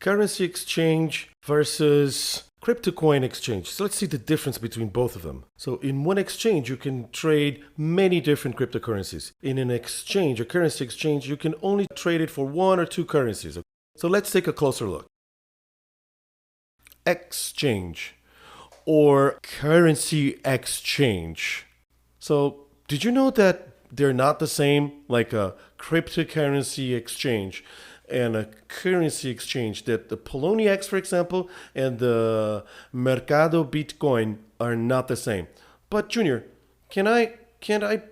currency exchange versus crypto coin exchange. So let's see the difference between both of them. So in one exchange, you can trade many different cryptocurrencies. In an exchange, a currency exchange, you can only trade it for one or two currencies. So let's take a closer look. Exchange or currency exchange. So did you know that they're not the same, like a cryptocurrency exchange and a currency exchange? That the Poloniex, for example, and the Mercado Bitcoin are not the same. But Junior, can't I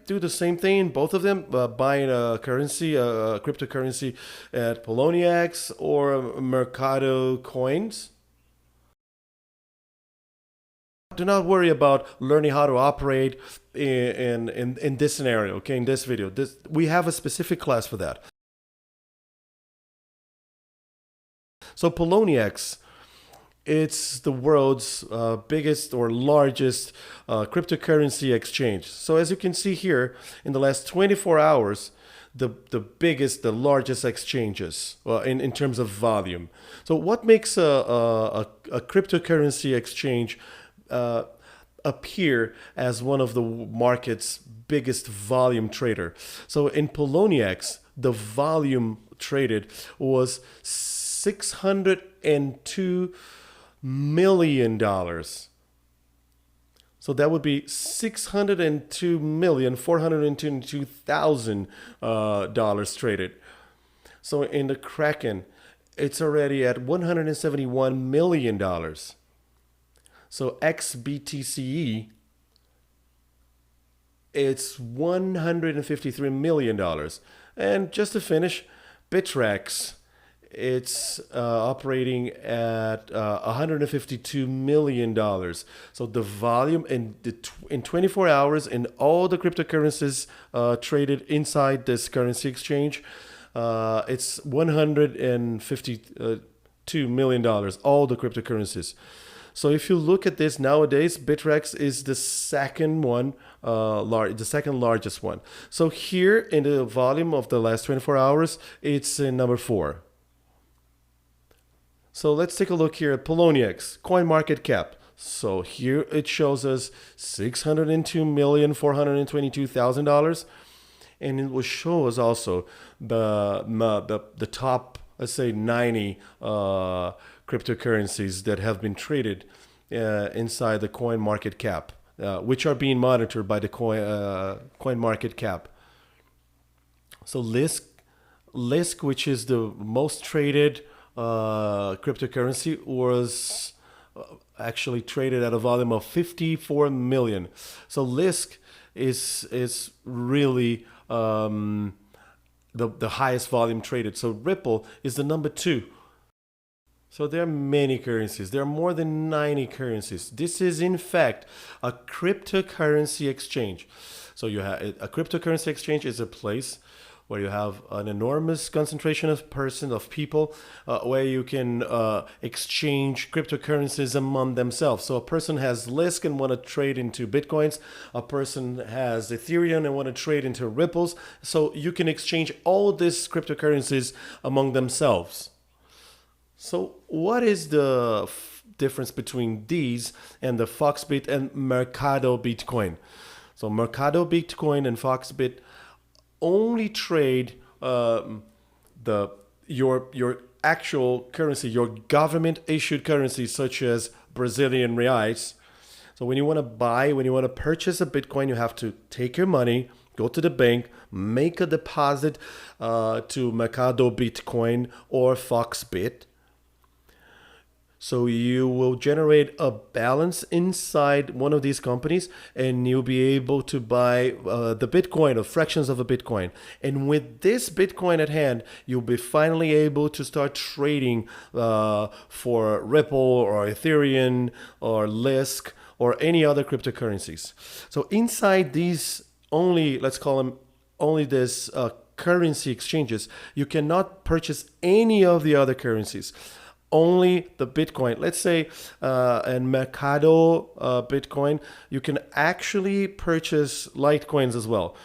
do the same thing in both of them? Buying a currency, a cryptocurrency at Poloniex or Mercado Coins? Do not worry about learning how to operate in this scenario, okay, in this video. We have a specific class for that. So Poloniex, it's the world's biggest or largest cryptocurrency exchange. So as you can see here, in the last 24 hours, the biggest, the largest exchanges in terms of volume. So what makes a cryptocurrency exchange appear as one of the market's biggest volume trader? So in Poloniex, the volume traded was $602 million. So that would be $602,422,000 traded. So in the Kraken, it's already at $171 million. So XBTCE, it's $153 million. And just to finish, Bittrex, it's operating at $152 million. So the volume in 24 hours in all the cryptocurrencies traded inside this currency exchange, it's $152 million, all the cryptocurrencies. So if you look at this nowadays, Bittrex is the second one, the second largest one. So here in the volume of the last 24 hours, it's in number 4. So let's take a look here at Poloniex, CoinMarketCap. So here it shows us $602,422,000. And it will show us also the top, let's say, 90 cryptocurrencies that have been traded inside the CoinMarketCap, which are being monitored by the CoinMarketCap. So Lisk, which is the most traded cryptocurrency, was actually traded at a volume of 54 million. So Lisk is really the highest volume traded. So Ripple is the number 2. So there are many currencies. There are more than 90 currencies. This is, in fact, a cryptocurrency exchange. So you have a cryptocurrency exchange is a place where you have an enormous concentration of people, where you can exchange cryptocurrencies among themselves. So a person has Lisk and want to trade into Bitcoins. A person has Ethereum and want to trade into Ripples. So you can exchange all these cryptocurrencies among themselves. So what is the difference between these and the Foxbit and Mercado Bitcoin? So Mercado Bitcoin and Foxbit only trade your actual currency, your government issued currency, such as Brazilian reais. So when you want to purchase a Bitcoin, you have to take your money, go to the bank, make a deposit to Mercado Bitcoin or Foxbit. So you will generate a balance inside one of these companies, and you'll be able to buy the Bitcoin or fractions of a Bitcoin. And with this Bitcoin at hand, you'll be finally able to start trading for Ripple or Ethereum or Lisk or any other cryptocurrencies. So inside these let's call them only this currency exchanges, you cannot purchase any of the other currencies. Only the Bitcoin. Let's say in Mercado Bitcoin, you can actually purchase Litecoins as well,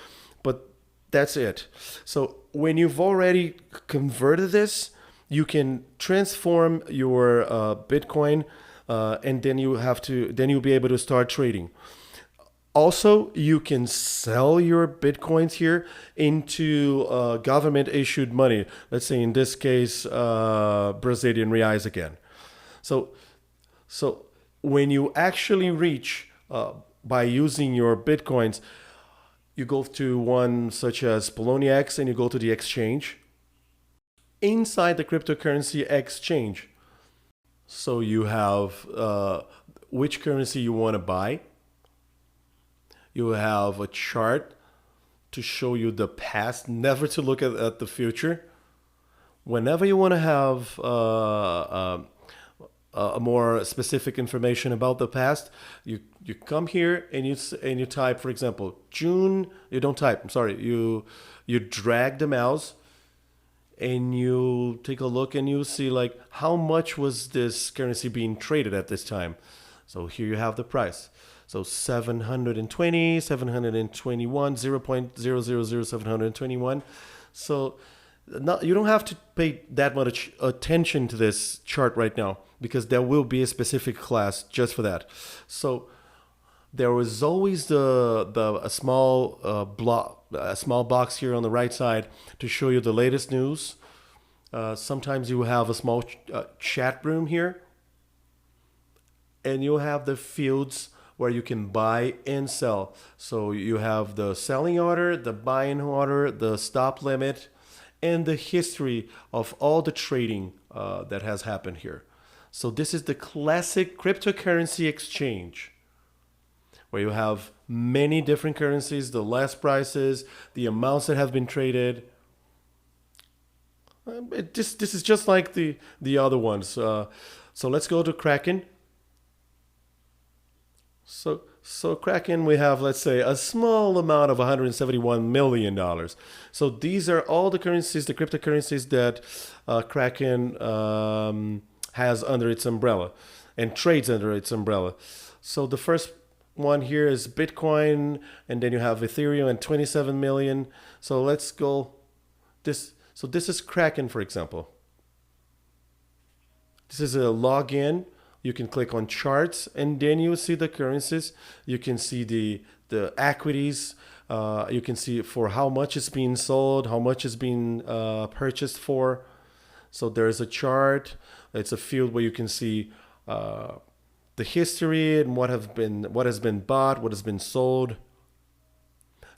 but that's it. So when you've already converted this, you can transform your Bitcoin, and then you'll be able to start trading. Also, you can sell your Bitcoins here into government issued money. Let's say in this case, Brazilian reais again. So, so when you actually reach by using your Bitcoins, you go to one such as Poloniex and you go to the exchange. Inside the cryptocurrency exchange, so you have which currency you want to buy. You have a chart to show you the past, never to look at the future. Whenever you want to have a more specific information about the past, you come here and you type, for example, June. You don't type. I'm sorry. You drag the mouse and you take a look and you see like how much was this currency being traded at this time. So here you have the price. So 720, 721, 0.000721. So you don't have to pay that much attention to this chart right now because there will be a specific class just for that. So there was always a small a small box here on the right side to show you the latest news. Sometimes you have a small chat room here, and you'll have the fields where you can buy and sell. So you have the selling order, the buying order, the stop limit, and the history of all the trading that has happened here. So this is the classic cryptocurrency exchange, where you have many different currencies, the last prices, the amounts that have been traded. This is just like the other ones. So let's go to Kraken. So Kraken, we have, let's say, a small amount of $171 million. So these are all the currencies, the cryptocurrencies that Kraken has under its umbrella and trades under its umbrella. So the first one here is Bitcoin, and then you have Ethereum and 27 million. So let's go this. So this is Kraken, for example. This is a login. You can click on charts and then you see the currencies. You can see the equities. You can see for how much it's being sold, how much is being purchased for. So there's a chart. It's a field where you can see the history and what has been bought, what has been sold.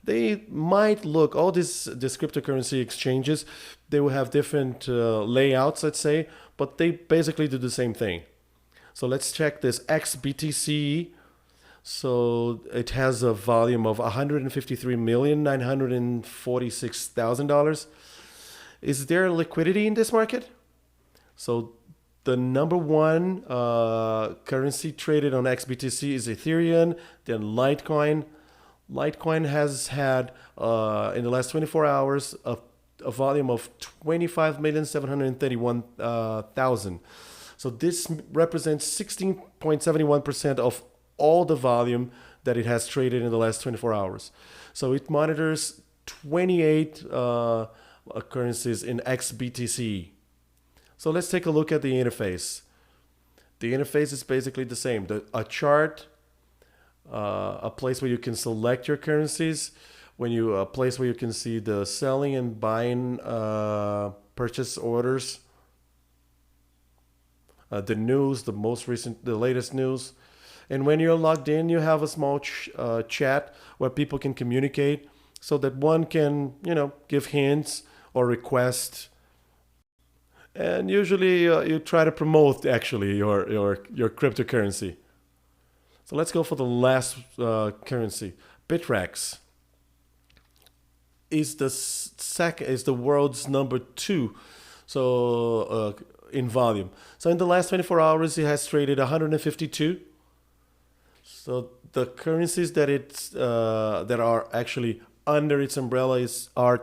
They might look, all these cryptocurrency exchanges, they will have different layouts, let's say, but they basically do the same thing. So let's check this XBTC. So it has a volume of $153,946,000. Is there liquidity in this market? So the number one currency traded on XBTC is Ethereum, then Litecoin. Litecoin has had, in the last 24 hours, a volume of 25,731,000. So this represents 16.71% of all the volume that it has traded in the last 24 hours. So it monitors 28 currencies in XBTC. So let's take a look at the interface. The interface is basically the same. A chart, a place where you can select your currencies, a place where you can see the selling and buying purchase orders, the news, the latest news. And when you're logged in, you have a small chat where people can communicate so that one can, give hints or request. And usually you try to promote actually your cryptocurrency. So let's go for the last currency. Bittrex is the world's number 2. So in volume. So in the last 24 hours, it has traded 152. So the currencies that that are actually under its umbrella are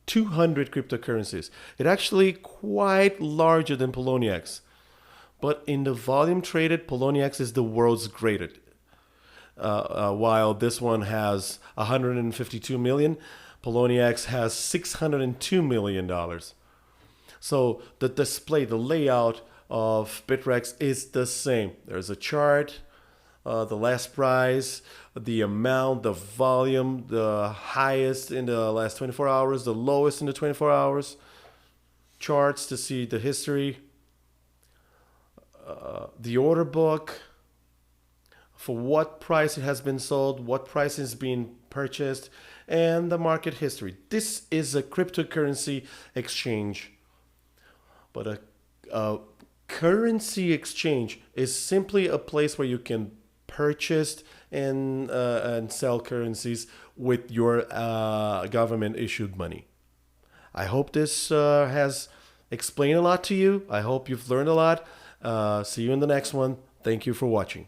200 cryptocurrencies. It's actually quite larger than Poloniex. But in the volume traded, Poloniex is the world's greatest. While this one has 152 million, Poloniex has $602 million. So the display, the layout of Bittrex is the same. There's a chart, the last price, the amount, the volume, the highest in the last 24 hours, the lowest in the 24 hours, charts to see the history, the order book, for what price it has been sold, what price is being purchased, and the market history. This is a cryptocurrency exchange. But a currency exchange is simply a place where you can purchase and sell currencies with your government issued money. I hope this has explained a lot to you. I hope you've learned a lot. See you in the next one. Thank you for watching.